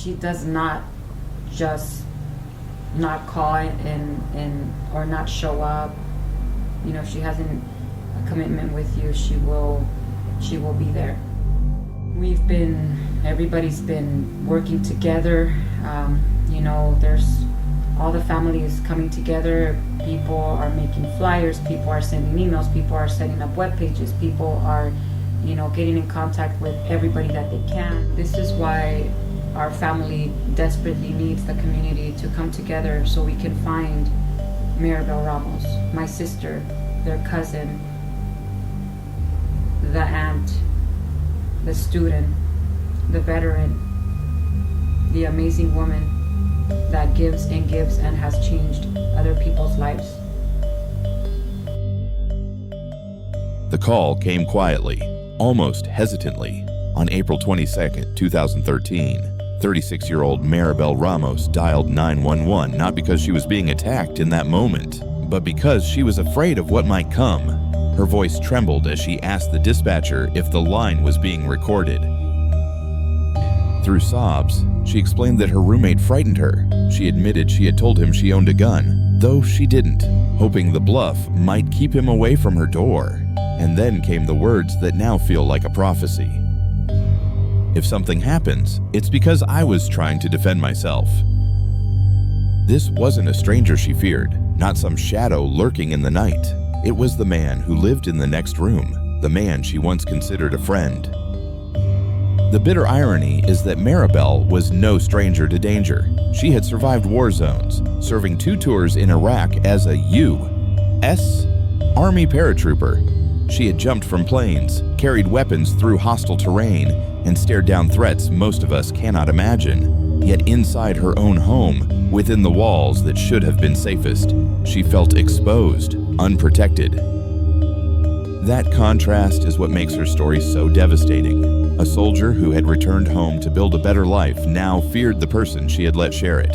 she does not just not call and or not show up. You know, if she has a commitment with you, she will be there. Everybody's been working together. You know, there's all the family is coming together. People are making flyers, people are sending emails, people are setting up web pages, people are, you know, getting in contact with everybody that they can. This is why our family desperately needs the community to come together so we can find Maribel Ramos, my sister, their cousin, the aunt, the student, the veteran, the amazing woman that gives and has changed other people's lives. The call came quietly, almost hesitantly. On April 22, 2013, 36-year-old Maribel Ramos dialed 911 not because she was being attacked in that moment, but because she was afraid of what might come. Her voice trembled as she asked the dispatcher if the line was being recorded. Through sobs, she explained that her roommate frightened her. She admitted she had told him she owned a gun, though she didn't, hoping the bluff might keep him away from her door. And then came the words that now feel like a prophecy. If something happens, it's because I was trying to defend myself. This wasn't a stranger she feared, not some shadow lurking in the night. It was the man who lived in the next room, the man she once considered a friend. The bitter irony is that Maribel was no stranger to danger. She had survived war zones, serving 2 tours in Iraq as a U.S. Army paratrooper. She had jumped from planes, carried weapons through hostile terrain, and stared down threats most of us cannot imagine. Yet inside her own home, within the walls that should have been safest, she felt exposed, unprotected. That contrast is what makes her story so devastating. A soldier who had returned home to build a better life now feared the person she had let share it.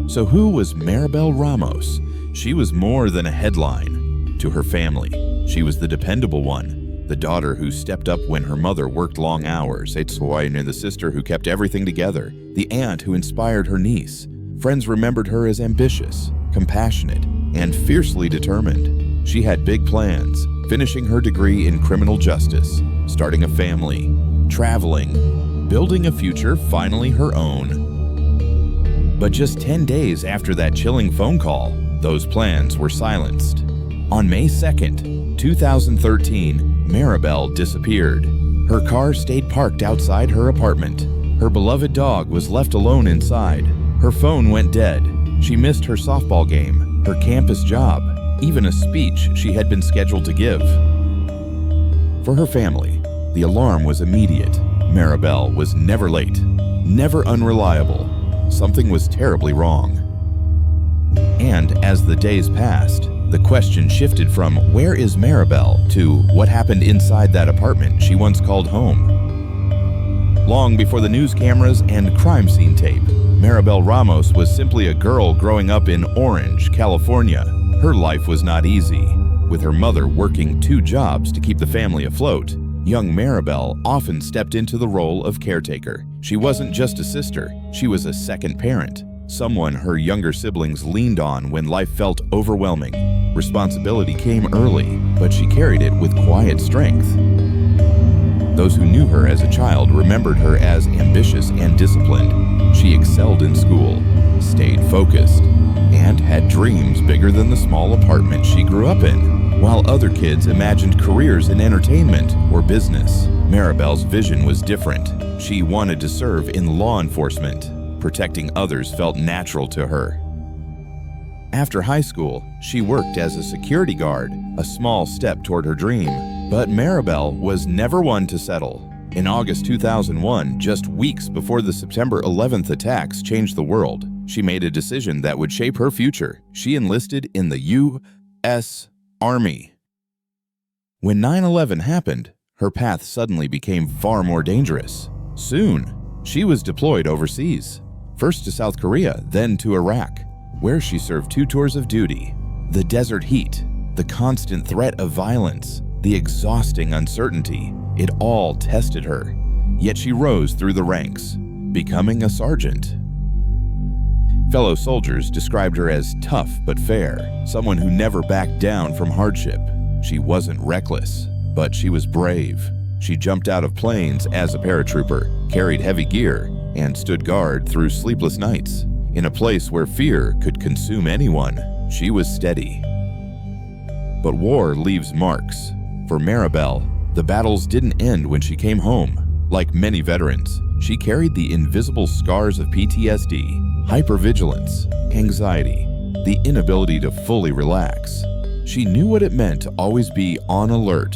So who was Maribel Ramos? She was more than a headline. To her family, she was the dependable one, the daughter who stepped up when her mother worked long hours, the sister who kept everything together, the aunt who inspired her niece. Friends remembered her as ambitious, compassionate, and fiercely determined. She had big plans, finishing her degree in criminal justice, starting a family, traveling, building a future finally her own. But just 10 days after that chilling phone call, those plans were silenced. On May 2nd, 2013, Maribel disappeared. Her car stayed parked outside her apartment. Her beloved dog was left alone inside. Her phone went dead. She missed her softball game, her campus job, even a speech she had been scheduled to give. For her family, the alarm was immediate. Maribel was never late, never unreliable. Something was terribly wrong. And as the days passed, the question shifted from where is Maribel to what happened inside that apartment she once called home. Long before the news cameras and crime scene tape, Maribel Ramos was simply a girl growing up in Orange, California. Her life was not easy. With her mother working 2 jobs to keep the family afloat, young Maribel often stepped into the role of caretaker. She wasn't just a sister, she was a second parent, someone her younger siblings leaned on when life felt overwhelming. Responsibility came early, but she carried it with quiet strength. Those who knew her as a child remembered her as ambitious and disciplined. She excelled in school, stayed focused, and had dreams bigger than the small apartment she grew up in. While other kids imagined careers in entertainment or business, Maribel's vision was different. She wanted to serve in law enforcement. Protecting others felt natural to her. After high school, she worked as a security guard, a small step toward her dream. But Maribel was never one to settle. In August 2001, just weeks before the September 11th attacks changed the world, she made a decision that would shape her future. She enlisted in the U.S. Army. When 9/11 happened, her path suddenly became far more dangerous. Soon, she was deployed overseas, first to South Korea, then to Iraq, where she served 2 tours of duty. The desert heat, the constant threat of violence, the exhausting uncertainty, it all tested her. Yet she rose through the ranks. becoming a sergeant. Fellow soldiers described her as tough but fair, someone who never backed down from hardship. She wasn't reckless, but she was brave. She jumped out of planes as a paratrooper, carried heavy gear, and stood guard through sleepless nights. In a place where fear could consume anyone, she was steady. But war leaves marks. For Maribel, the battles didn't end when she came home. Like many veterans, she carried the invisible scars of PTSD, hypervigilance, anxiety, the inability to fully relax. She knew what it meant to always be on alert.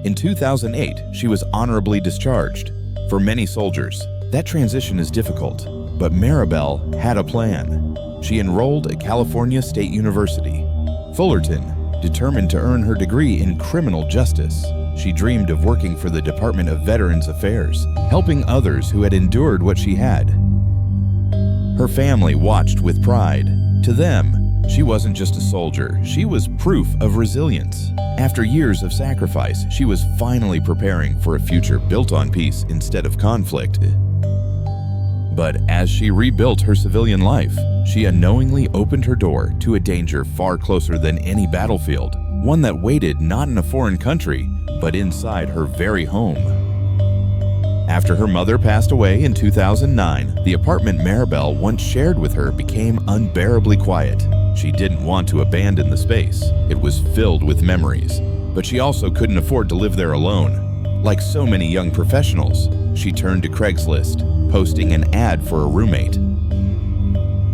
In 2008, she was honorably discharged. For many soldiers, that transition is difficult, but Maribel had a plan. She enrolled at California State University, Fullerton, determined to earn her degree in criminal justice. She dreamed of working for the Department of Veterans Affairs, helping others who had endured what she had. Her family watched with pride. To them, she wasn't just a soldier, she was proof of resilience. After years of sacrifice, she was finally preparing for a future built on peace instead of conflict. But as she rebuilt her civilian life, she unknowingly opened her door to a danger far closer than any battlefield, one that waited not in a foreign country, but inside her very home. After her mother passed away in 2009, the apartment Maribel once shared with her became unbearably quiet. She didn't want to abandon the space. It was filled with memories, but she also couldn't afford to live there alone. Like so many young professionals, she turned to Craigslist, posting an ad for a roommate.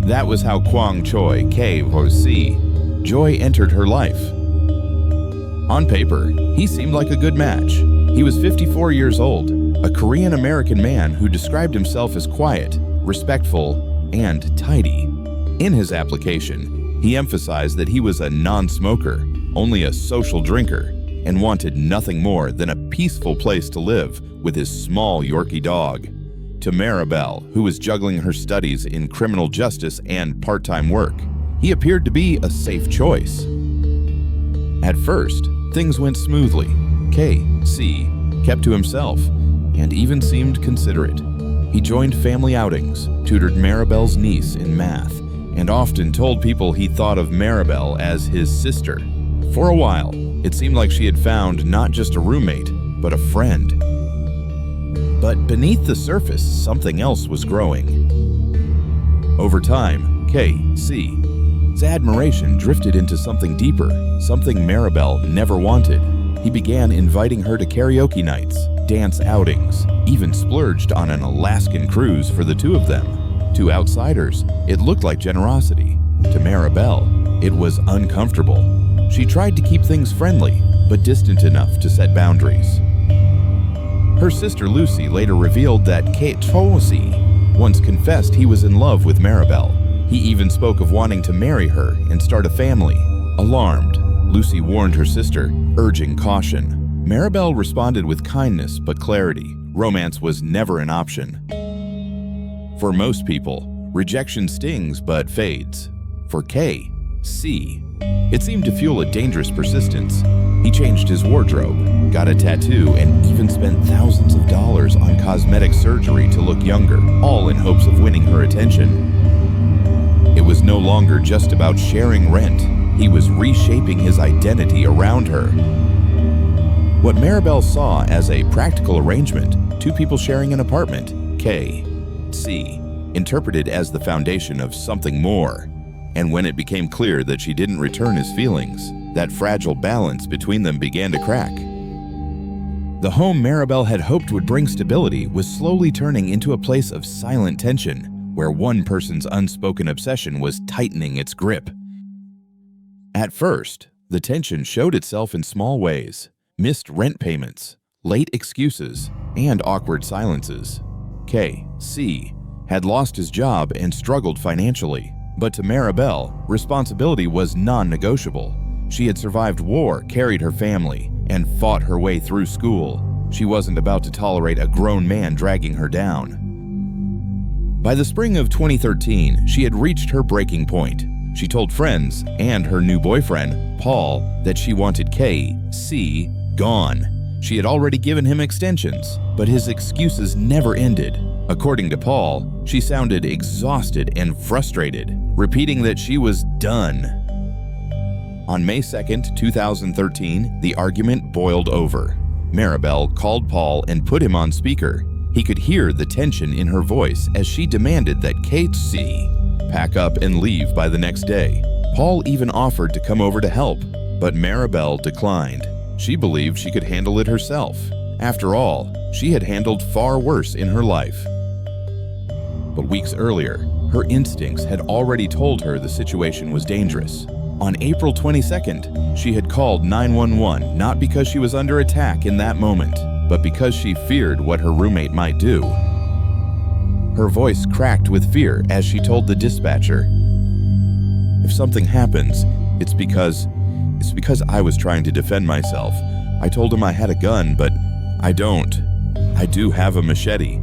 That was how Kwang Choi K.O.C. Joy entered her life. On paper, he seemed like a good match. He was 54 years old, a Korean-American man who described himself as quiet, respectful, and tidy. In his application, he emphasized that he was a non-smoker, only a social drinker, and wanted nothing more than a peaceful place to live with his small Yorkie dog. To Maribel, who was juggling her studies in criminal justice and part-time work, he appeared to be a safe choice. At first, things went smoothly. K.C. kept to himself and even seemed considerate. He joined family outings, tutored Maribel's niece in math, and often told people he thought of Maribel as his sister. For a while, it seemed like she had found not just a roommate, but a friend. But beneath the surface, something else was growing. Over time, K.C.'s admiration drifted into something deeper, something Maribel never wanted. He began inviting her to karaoke nights, dance outings, even splurged on an Alaskan cruise for the two of them. To outsiders, it looked like generosity. To Maribel, it was uncomfortable. She tried to keep things friendly, but distant enough to set boundaries. Her sister Lucy later revealed that K.C. once confessed he was in love with Maribel. He even spoke of wanting to marry her and start a family. Alarmed, Lucy warned her sister, urging caution. Maribel responded with kindness but clarity. Romance was never an option. For most people, rejection stings but fades. For K.C., it seemed to fuel a dangerous persistence. He changed his wardrobe, got a tattoo, and even spent thousands of dollars on cosmetic surgery to look younger, all in hopes of winning her attention. It was no longer just about sharing rent. He was reshaping his identity around her. What Maribel saw as a practical arrangement, two people sharing an apartment, K.C. interpreted as the foundation of something more. And when it became clear that she didn't return his feelings, that fragile balance between them began to crack. The home Maribel had hoped would bring stability was slowly turning into a place of silent tension, where one person's unspoken obsession was tightening its grip. At first, the tension showed itself in small ways: missed rent payments, late excuses, and awkward silences. K.C. had lost his job and struggled financially. But to Maribel, responsibility was non-negotiable. She had survived war, carried her family, and fought her way through school. She wasn't about to tolerate a grown man dragging her down. By the spring of 2013, she had reached her breaking point. She told friends and her new boyfriend, Paul, that she wanted K.C. gone. She had already given him extensions, but his excuses never ended. According to Paul, she sounded exhausted and frustrated, repeating that she was done. On May 2nd, 2013, the argument boiled over. Maribel called Paul and put him on speaker. He could hear the tension in her voice as she demanded that Casey pack up and leave by the next day. Paul even offered to come over to help, but Maribel declined. She believed she could handle it herself. After all, she had handled far worse in her life. But weeks earlier, her instincts had already told her the situation was dangerous. On April 22nd, she had called 911 not because she was under attack in that moment, but because she feared what her roommate might do. Her voice cracked with fear as she told the dispatcher, "If something happens, it's because I was trying to defend myself. I told him I had a gun, but I don't. I do have a machete,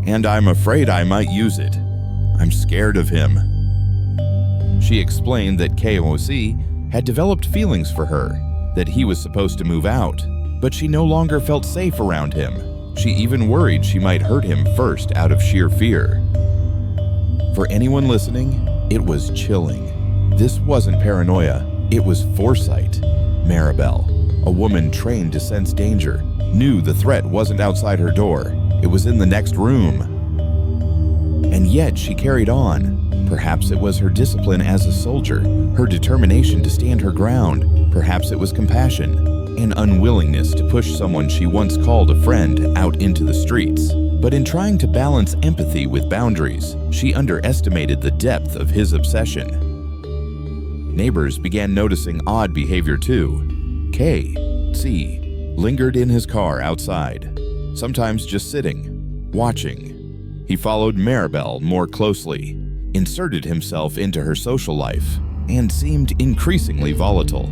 and I'm afraid I might use it. I'm scared of him." She explained that KOC had developed feelings for her, that he was supposed to move out, but she no longer felt safe around him. She even worried she might hurt him first out of sheer fear. For anyone listening, it was chilling. This wasn't paranoia, it was foresight. Maribel, a woman trained to sense danger, knew the threat wasn't outside her door, it was in the next room. And yet she carried on. Perhaps it was her discipline as a soldier, her determination to stand her ground. Perhaps it was compassion, an unwillingness to push someone she once called a friend out into the streets. But in trying to balance empathy with boundaries, she underestimated the depth of his obsession. Neighbors began noticing odd behavior too. K.C. lingered in his car outside, sometimes just sitting, watching. He followed Maribel more closely, inserted himself into her social life, and seemed increasingly volatile.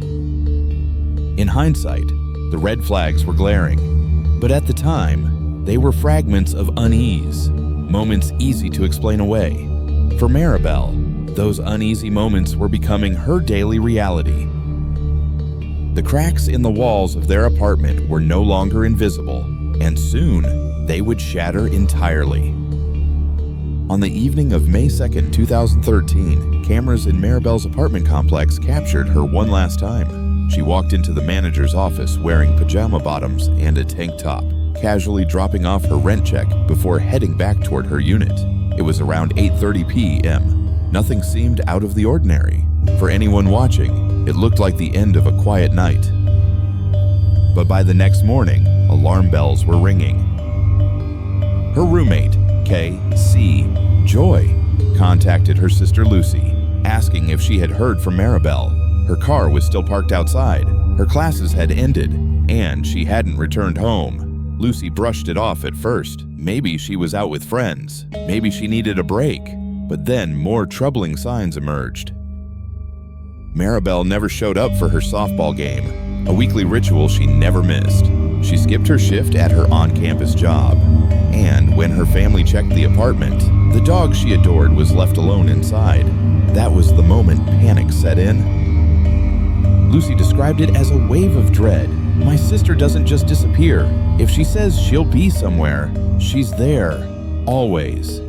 In hindsight, the red flags were glaring, but at the time, they were fragments of unease, moments easy to explain away. For Maribel, those uneasy moments were becoming her daily reality. The cracks in the walls of their apartment were no longer invisible, and soon they would shatter entirely. On the evening of May 2nd, 2013, cameras in Maribel's apartment complex captured her one last time. She walked into the manager's office wearing pajama bottoms and a tank top, casually dropping off her rent check before heading back toward her unit. It was around 8:30 p.m. Nothing seemed out of the ordinary. For anyone watching, it looked like the end of a quiet night. But by the next morning, alarm bells were ringing. Her roommate, K.C. Joy, contacted her sister Lucy, asking if she had heard from Maribel. Her car was still parked outside, her classes had ended, and she hadn't returned home. Lucy brushed it off at first. Maybe she was out with friends, maybe she needed a break. But then more troubling signs emerged. Maribel never showed up for her softball game, a weekly ritual she never missed. She skipped her shift at her on-campus job. And when her family checked the apartment, the dog she adored was left alone inside. That was the moment panic set in. Lucy described it as a wave of dread. "My sister doesn't just disappear. If she says she'll be somewhere, she's there, always."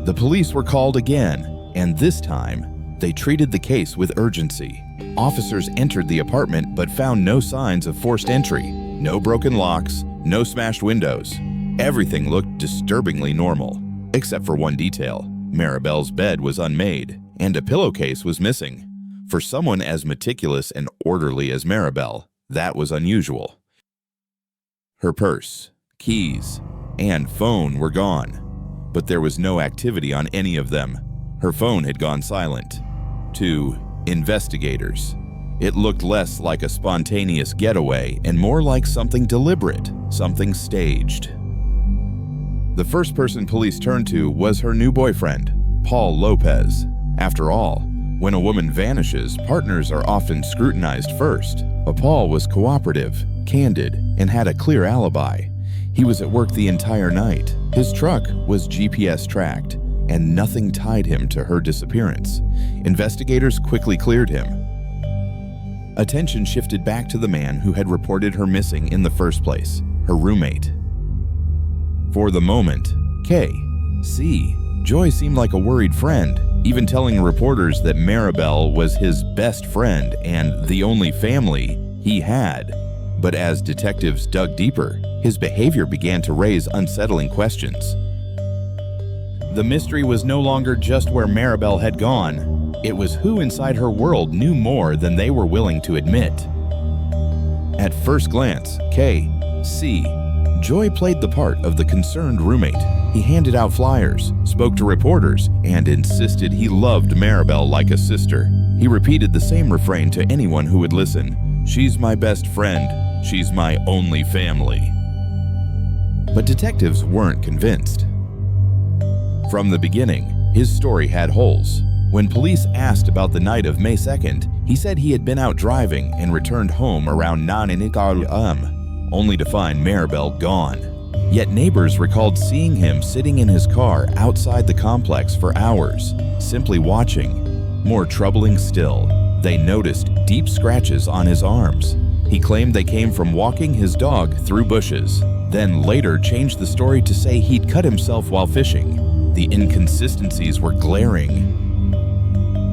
The police were called again, and this time, they treated the case with urgency. Officers entered the apartment but found no signs of forced entry, no broken locks, no smashed windows. Everything looked disturbingly normal, except for one detail. Maribel's bed was unmade, and a pillowcase was missing. For someone as meticulous and orderly as Maribel, that was unusual. Her purse, keys, and phone were gone, but there was no activity on any of them. Her phone had gone silent. To investigators, it looked less like a spontaneous getaway and more like something deliberate, something staged. The first person police turned to was her new boyfriend, Paul Lopez. After all, when a woman vanishes, partners are often scrutinized first. But Paul was cooperative, candid, and had a clear alibi. He was at work the entire night. His truck was GPS tracked, and nothing tied him to her disappearance. Investigators quickly cleared him. Attention shifted back to the man who had reported her missing in the first place, her roommate. For the moment, K.C. Joy seemed like a worried friend, even telling reporters that Maribel was his best friend and the only family he had. But as detectives dug deeper, his behavior began to raise unsettling questions. The mystery was no longer just where Maribel had gone. It was who inside her world knew more than they were willing to admit. At first glance, K.C. Joy played the part of the concerned roommate. He handed out flyers, spoke to reporters, and insisted he loved Maribel like a sister. He repeated the same refrain to anyone who would listen. "She's my best friend. She's my only family." But detectives weren't convinced. From the beginning, his story had holes. When police asked about the night of May 2nd, he said he had been out driving and returned home around 9 a.m., only to find Maribel gone. Yet neighbors recalled seeing him sitting in his car outside the complex for hours, simply watching. More troubling still, they noticed deep scratches on his arms. He claimed they came from walking his dog through bushes, then later changed the story to say he'd cut himself while fishing. The inconsistencies were glaring.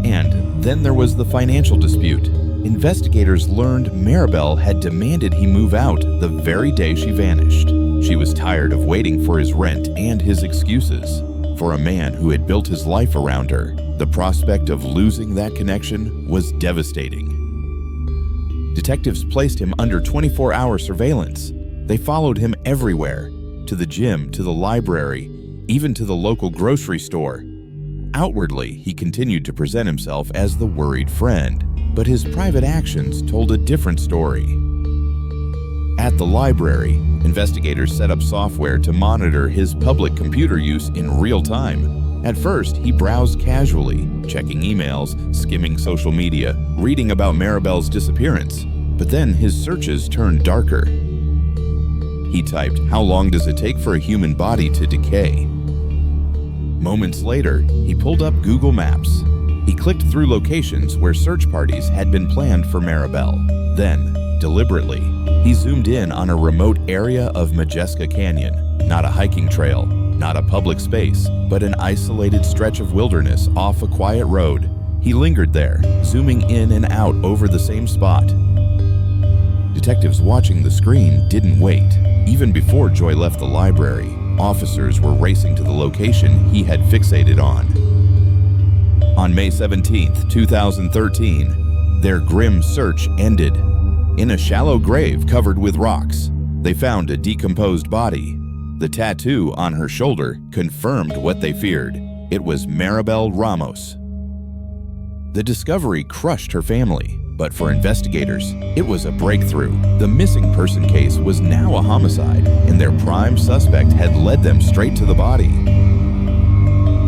And then there was the financial dispute. Investigators learned Maribel had demanded he move out the very day she vanished. She was tired of waiting for his rent and his excuses. For a man who had built his life around her, the prospect of losing that connection was devastating. Detectives placed him under 24-hour surveillance. They followed him everywhere, to the gym, to the library, even to the local grocery store. Outwardly, he continued to present himself as the worried friend, but his private actions told a different story. At the library, investigators set up software to monitor his public computer use in real time. At first, he browsed casually, checking emails, skimming social media, reading about Maribel's disappearance. But then his searches turned darker. He typed, "How long does it take for a human body to decay?" Moments later, he pulled up Google Maps. He clicked through locations where search parties had been planned for Maribel. Then, deliberately, he zoomed in on a remote area of Majeska Canyon. Not a hiking trail, not a public space, but an isolated stretch of wilderness off a quiet road. He lingered there, zooming in and out over the same spot. Detectives watching the screen didn't wait. Even before Joy left the library, officers were racing to the location he had fixated on. On May 17, 2013, their grim search ended. In a shallow grave covered with rocks, they found a decomposed body. The tattoo on her shoulder confirmed what they feared. It was Maribel Ramos. The discovery crushed her family, but for investigators, it was a breakthrough. The missing person case was now a homicide, and their prime suspect had led them straight to the body.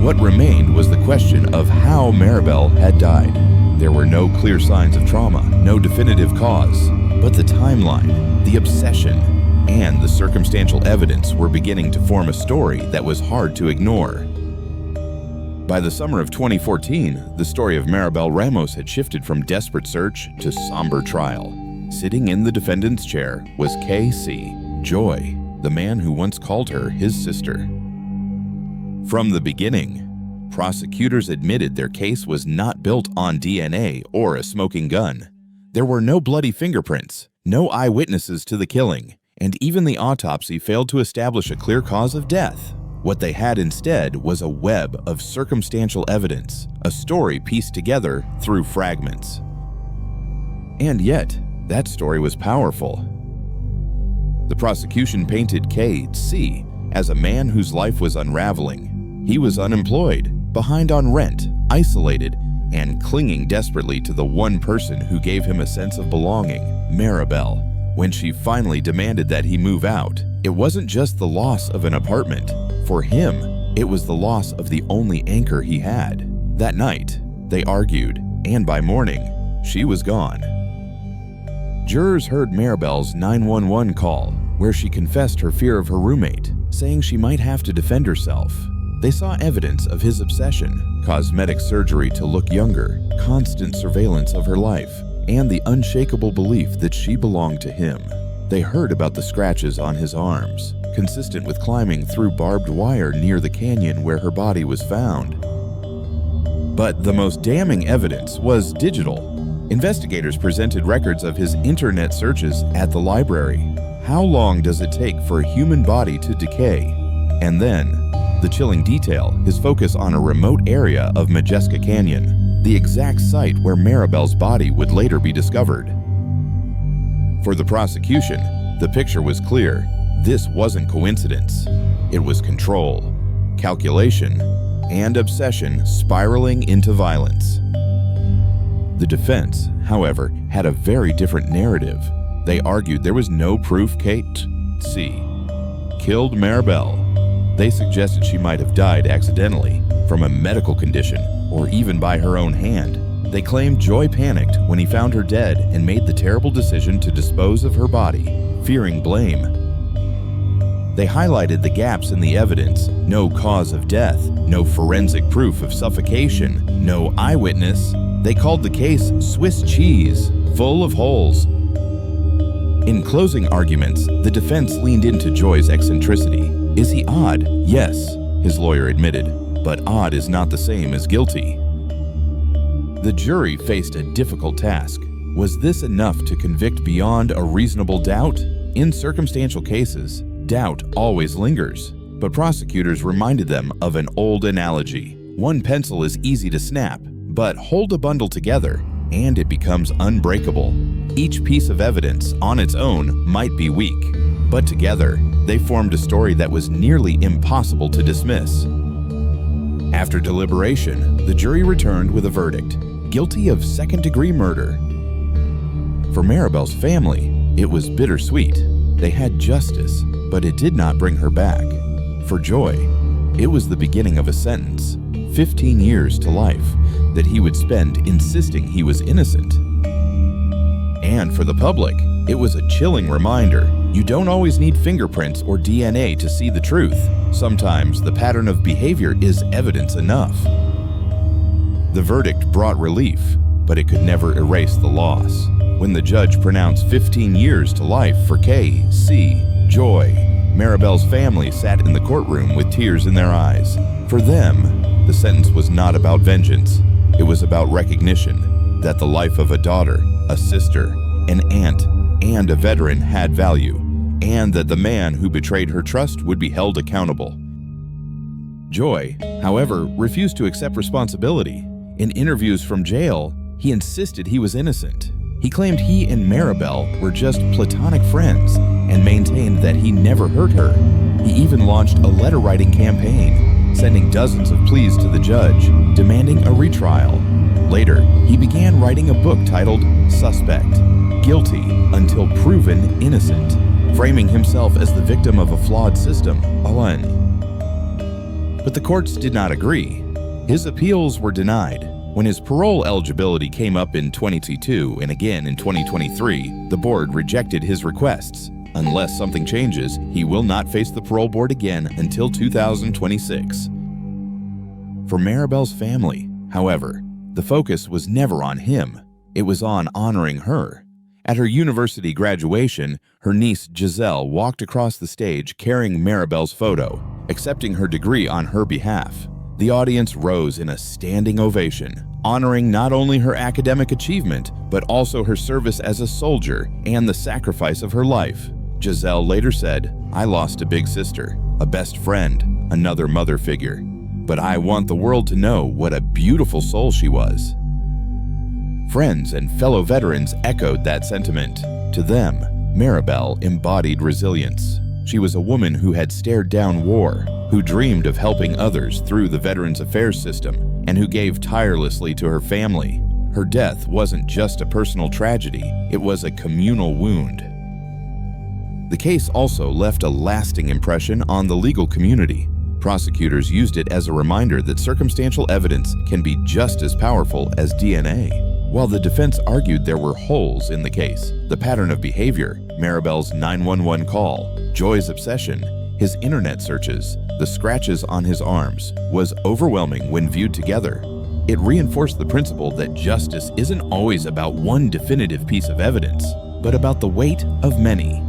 What remained was the question of how Maribel had died. There were no clear signs of trauma, no definitive cause, but the timeline, the obsession, and the circumstantial evidence were beginning to form a story that was hard to ignore. By the summer of 2014, the story of Maribel Ramos had shifted from desperate search to somber trial. Sitting in the defendant's chair was K.C. Joy, the man who once called her his sister. From the beginning, prosecutors admitted their case was not built on DNA or a smoking gun. There were no bloody fingerprints, no eyewitnesses to the killing, and even the autopsy failed to establish a clear cause of death. What they had instead was a web of circumstantial evidence, a story pieced together through fragments. And yet, that story was powerful. The prosecution painted K.C. as a man whose life was unraveling. He was unemployed, behind on rent, isolated, and clinging desperately to the one person who gave him a sense of belonging, Maribel. When she finally demanded that he move out, it wasn't just the loss of an apartment. For him, it was the loss of the only anchor he had. That night, they argued, and by morning, she was gone. Jurors heard Maribel's 911 call, where she confessed her fear of her roommate, saying she might have to defend herself. They saw evidence of his obsession, cosmetic surgery to look younger, constant surveillance of her life, and the unshakable belief that she belonged to him. They heard about the scratches on his arms, consistent with climbing through barbed wire near the canyon where her body was found. But the most damning evidence was digital. Investigators presented records of his internet searches at the library. How long does it take for a human body to decay? And then, the chilling detail, his focus on a remote area of Majeska Canyon, the exact site where Maribel's body would later be discovered. For the prosecution, the picture was clear. This wasn't coincidence. It was control, calculation, and obsession spiraling into violence. The defense, however, had a very different narrative. They argued there was no proof Kate C. killed Maribel. They suggested she might have died accidentally, from a medical condition, or even by her own hand. They claimed Joy panicked when he found her dead and made the terrible decision to dispose of her body, fearing blame. They highlighted the gaps in the evidence: no cause of death, no forensic proof of suffocation, no eyewitness. They called the case Swiss cheese, full of holes. In closing arguments, the defense leaned into Joy's eccentricity. Is he odd? Yes, his lawyer admitted, but odd is not the same as guilty. The jury faced a difficult task. Was this enough to convict beyond a reasonable doubt? In circumstantial cases, doubt always lingers, but prosecutors reminded them of an old analogy. One pencil is easy to snap, but hold a bundle together, and it becomes unbreakable. Each piece of evidence on its own might be weak, but together, they formed a story that was nearly impossible to dismiss. After deliberation, the jury returned with a verdict: guilty of second-degree murder. For Maribel's family, it was bittersweet. They had justice, but it did not bring her back. For Joy, it was the beginning of a sentence, 15 years to life, that he would spend insisting he was innocent. And for the public, it was a chilling reminder: you don't always need fingerprints or DNA to see the truth. Sometimes the pattern of behavior is evidence enough. The verdict brought relief, but it could never erase the loss. When the judge pronounced 15 years to life for K.C. Joy, Maribel's family sat in the courtroom with tears in their eyes. For them, the sentence was not about vengeance. It was about recognition that the life of a daughter, a sister, an aunt, and a veteran had value, and that the man who betrayed her trust would be held accountable. Joy, however, refused to accept responsibility. In interviews from jail, he insisted he was innocent. He claimed he and Maribel were just platonic friends and maintained that he never hurt her. He even launched a letter-writing campaign, sending dozens of pleas to the judge, demanding a retrial. Later, he began writing a book titled Suspect: Guilty Until Proven Innocent, framing himself as the victim of a flawed system. But the courts did not agree. His appeals were denied. When his parole eligibility came up in 2022 and again in 2023, the board rejected his requests. Unless something changes, he will not face the parole board again until 2026. For Maribel's family, however, the focus was never on him. It was on honoring her. At her university graduation, her niece Giselle walked across the stage carrying Maribel's photo, accepting her degree on her behalf. The audience rose in a standing ovation, honoring not only her academic achievement, but also her service as a soldier and the sacrifice of her life. Giselle later said, "I lost a big sister, a best friend, another mother figure. But I want the world to know what a beautiful soul she was." Friends and fellow veterans echoed that sentiment. To them, Maribel embodied resilience. She was a woman who had stared down war, who dreamed of helping others through the Veterans Affairs system, and who gave tirelessly to her family. Her death wasn't just a personal tragedy, it was a communal wound. The case also left a lasting impression on the legal community. Prosecutors used it as a reminder that circumstantial evidence can be just as powerful as DNA. While the defense argued there were holes in the case, the pattern of behavior, Maribel's 911 call, Joy's obsession, his internet searches, the scratches on his arms, was overwhelming when viewed together. It reinforced the principle that justice isn't always about one definitive piece of evidence, but about the weight of many.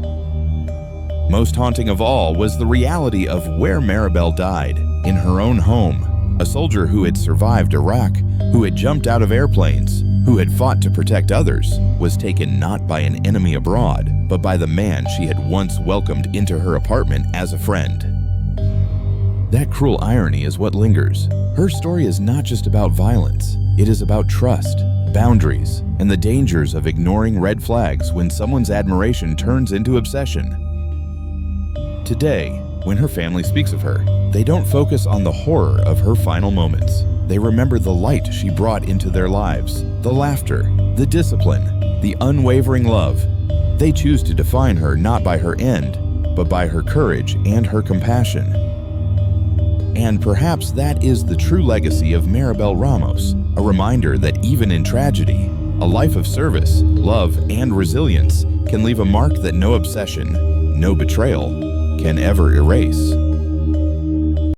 Most haunting of all was the reality of where Maribel died, in her own home. A soldier who had survived Iraq, who had jumped out of airplanes, who had fought to protect others, was taken not by an enemy abroad, but by the man she had once welcomed into her apartment as a friend. That cruel irony is what lingers. Her story is not just about violence. It is about trust, boundaries, and the dangers of ignoring red flags when someone's admiration turns into obsession. Today, when her family speaks of her, they don't focus on the horror of her final moments. They remember the light she brought into their lives, the laughter, the discipline, the unwavering love. They choose to define her not by her end, but by her courage and her compassion. And perhaps that is the true legacy of Maribel Ramos, a reminder that even in tragedy, a life of service, love, and resilience can leave a mark that no obsession, no betrayal, can ever erase.